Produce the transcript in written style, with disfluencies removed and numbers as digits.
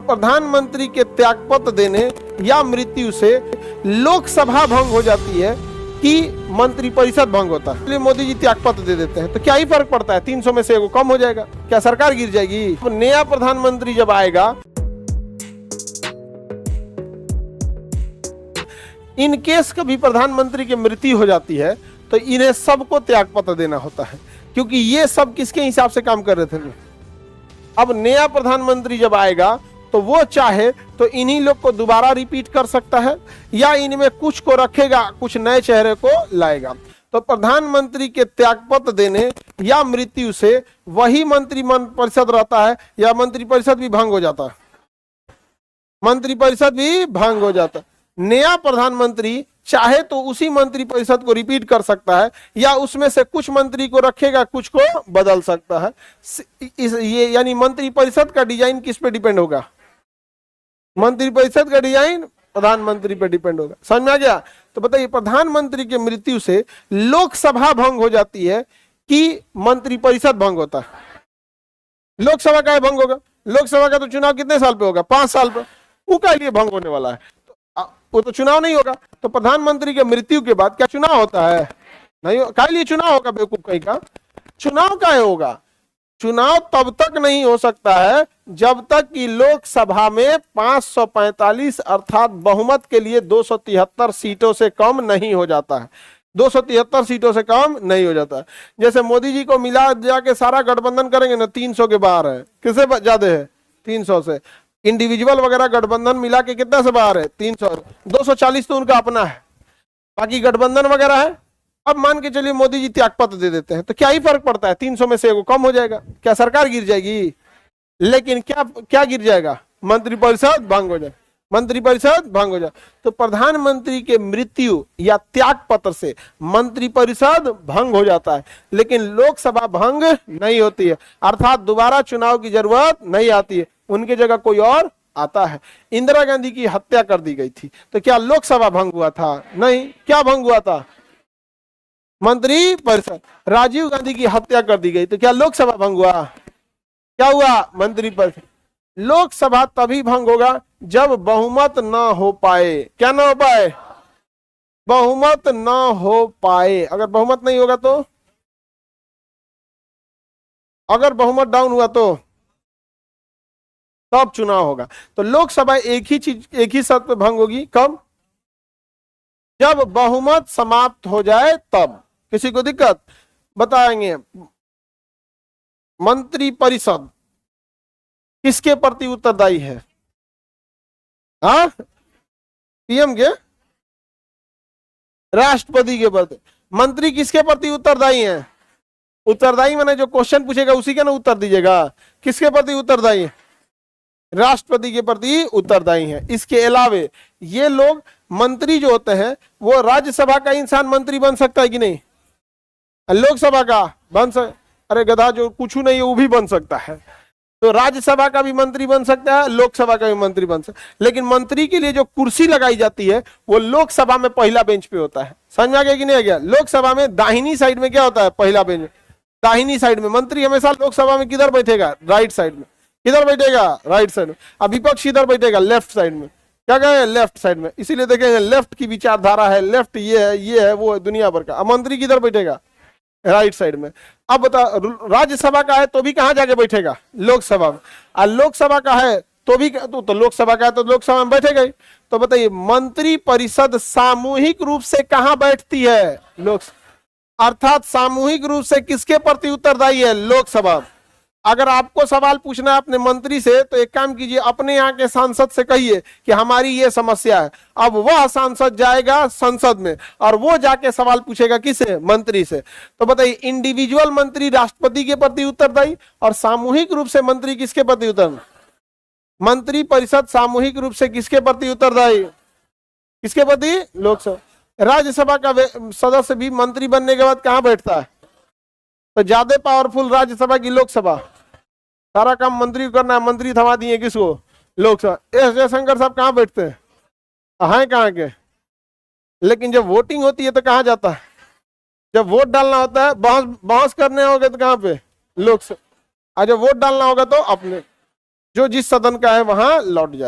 प्रधानमंत्री के त्यागपत्र देने या मृत्यु से लोकसभा भंग हो जाती है कि मंत्रिपरिषद भंग होता है। इसलिए मोदी जी त्यागपत्र दे देते हैं तो क्या ही फर्क पड़ता है, 300 में से एगो कम हो जाएगा, क्या सरकार गिर जाएगी? तो नया प्रधानमंत्री जब आएगा, इन केस कभी प्रधानमंत्री की मृत्यु हो जाती है तो इन्हें सबको त्यागपत्र देना होता है, क्योंकि ये सब किसके हिसाब से काम कर रहे थे। अब नया प्रधानमंत्री जब आएगा तो वो चाहे तो इन्हीं लोग को दोबारा रिपीट कर सकता है या इनमें कुछ को रखेगा, कुछ नए चेहरे को लाएगा। तो प्रधानमंत्री के त्यागपत्र देने या मृत्यु से वही मंत्रिपरिषद रहता है या मंत्रिपरिषद भी भंग हो जाता है, मंत्रिपरिषद भी भंग हो जाता है। नया प्रधानमंत्री चाहे तो उसी मंत्रिपरिषद को रिपीट कर सकता है या उसमें से कुछ मंत्री को रखेगा, कुछ को बदल सकता है। ये यानी मंत्रिपरिषद का डिजाइन किस पे डिपेंड होगा? मंत्रिपरिषद का डिजाइन प्रधानमंत्री पे डिपेंड होगा। समझ में आ गया? तो बताइए, प्रधानमंत्री की मृत्यु से लोकसभा भंग हो जाती है कि मंत्रिपरिषद भंग होता है? लोकसभा का भंग होगा। लोकसभा का तो चुनाव कितने साल पे होगा? 5 साल पे। वो का लिए भंग होने वाला है, वो तो चुनाव नहीं होगा। तो प्रधानमंत्री के मृत्यु के बाद क्या चुनाव होता है? नहीं। काहे लिए चुनाव होगा? बेवकूफ कहीं का चुनाव काहे होगा? चुनाव तब तक नहीं हो सकता है जब तक कि लोकसभा में 545 अर्थात बहुमत के लिए 273 सीटों से कम नहीं हो जाता है। 273 सीटों से कम नहीं हो जाता है। जैसे मोदी जी को मिला जाके सारा गठबंधन करेंगे ना, 300 के बाहर है। किससे ज्यादा है? 300 से। इंडिविजुअल वगैरह गठबंधन मिला के कितना से बाहर है? 300। 240 तो उनका अपना है, बाकी गठबंधन वगैरह है। अब मान के चलिए मोदी जी त्यागपत्र दे देते हैं तो क्या ही फर्क पड़ता है, 300 में से एगो कम हो जाएगा, क्या सरकार गिर जाएगी? लेकिन क्या गिर जाएगा? मंत्रिपरिषद भंग हो जाए, मंत्रिपरिषद भंग हो जाए। तो प्रधानमंत्री के मृत्यु या त्यागपत्र से मंत्रिपरिषद भंग हो जाता है, लेकिन लोकसभा भंग नहीं होती है, अर्थात दोबारा चुनाव की जरूरत नहीं आती है, उनकी जगह कोई और आता है। इंदिरा गांधी की हत्या कर दी गई थी तो क्या लोकसभा भंग हुआ था? नहीं। क्या भंग हुआ था? मंत्रिपरिषद। राजीव गांधी की हत्या कर दी गई तो क्या लोकसभा भंग हुआ? क्या हुआ? मंत्रिपरिषद। लोकसभा तभी भंग होगा जब बहुमत ना हो पाए। क्या ना हो पाए? बहुमत ना हो पाए। अगर बहुमत नहीं होगा तो, अगर बहुमत डाउन हुआ तो तब चुनाव होगा। तो लोकसभा एक ही शर्त पे भंग होगी, कब? जब बहुमत समाप्त हो जाए तब। किसी को दिक्कत? बताएंगे। मंत्रिपरिषद किसके प्रति उत्तरदायी है? हाँ, पीएम के, राष्ट्रपति के प्रति। मंत्री किसके प्रति उत्तरदायी है? उत्तरदायी माने जो क्वेश्चन पूछेगा उसी का ना उत्तर दीजिएगा। किसके प्रति उत्तरदायी है? राष्ट्रपति के प्रति उत्तरदायी है। इसके अलावे ये लोग मंत्री जो होते हैं वो राज्यसभा का इंसान मंत्री बन सकता है कि नहीं? लोकसभा का बन सकता? अरे गधा, जो कुछ नहीं है वो भी बन सकता है। तो राज्यसभा का भी मंत्री बन सकता है, लोकसभा का भी मंत्री बन सकता है। लेकिन मंत्री के लिए जो कुर्सी लगाई जाती है वो लोकसभा में पहला बेंच पे होता है। समझ में आ गया कि नहीं आ गया? लोकसभा में दाहिनी साइड में क्या होता है? पहला बेंच। दाहिनी साइड में मंत्री हमेशा लोकसभा में किधर बैठेगा? राइट साइड में। किधर बैठेगा? राइट साइड में। अब विपक्ष इधर बैठेगा? लेफ्ट साइड में। क्या कहें? लेफ्ट साइड में। इसीलिए देखेंगे लेफ्ट की विचारधारा है, लेफ्ट ये है वो है दुनिया भर का। अब मंत्री किधर बैठेगा? राइट साइड में। अब बता, राज्यसभा का है तो भी कहां जाके बैठेगा? लोकसभा में। और लोकसभा का है तो भी तो लोकसभा का है तो लोकसभा में बैठेगा ही। तो बताइए, मंत्रिपरिषद सामूहिक रूप से कहां बैठती है? अर्थात सामूहिक रूप से किसके प्रति उत्तरदायी है? लोकसभा। अगर आपको सवाल पूछना है अपने मंत्री से तो एक काम कीजिए, अपने यहाँ के सांसद से कहिए कि हमारी ये समस्या है। अब वह सांसद जाएगा संसद में और वो जाके सवाल पूछेगा किसे? मंत्री से। तो बताइए, इंडिविजुअल मंत्री राष्ट्रपति के प्रति उत्तरदायी और सामूहिक रूप से मंत्री किसके प्रति उत्तरदायी? मंत्रिपरिषद सामूहिक रूप से किसके प्रति उत्तरदायी? किसके प्रति? लोकसभा। राज्यसभा का सदस्य भी मंत्री बनने के बाद कहां बैठता है? तो ज्यादा पावरफुल राज्यसभा की लोकसभा। सारा काम मंत्री को करना है, मंत्री थमा दिए किसको? लोकसभा। एस जयशंकर साहब कहाँ बैठते हैं? कहाँ के? लेकिन जब वोटिंग होती है तो कहाँ जाता है? जब वोट डालना होता है, बहस करने होगा तो कहाँ पे? लोकसभा। जब वोट डालना होगा तो अपने जो जिस सदन का है वहां लौट जाएगा।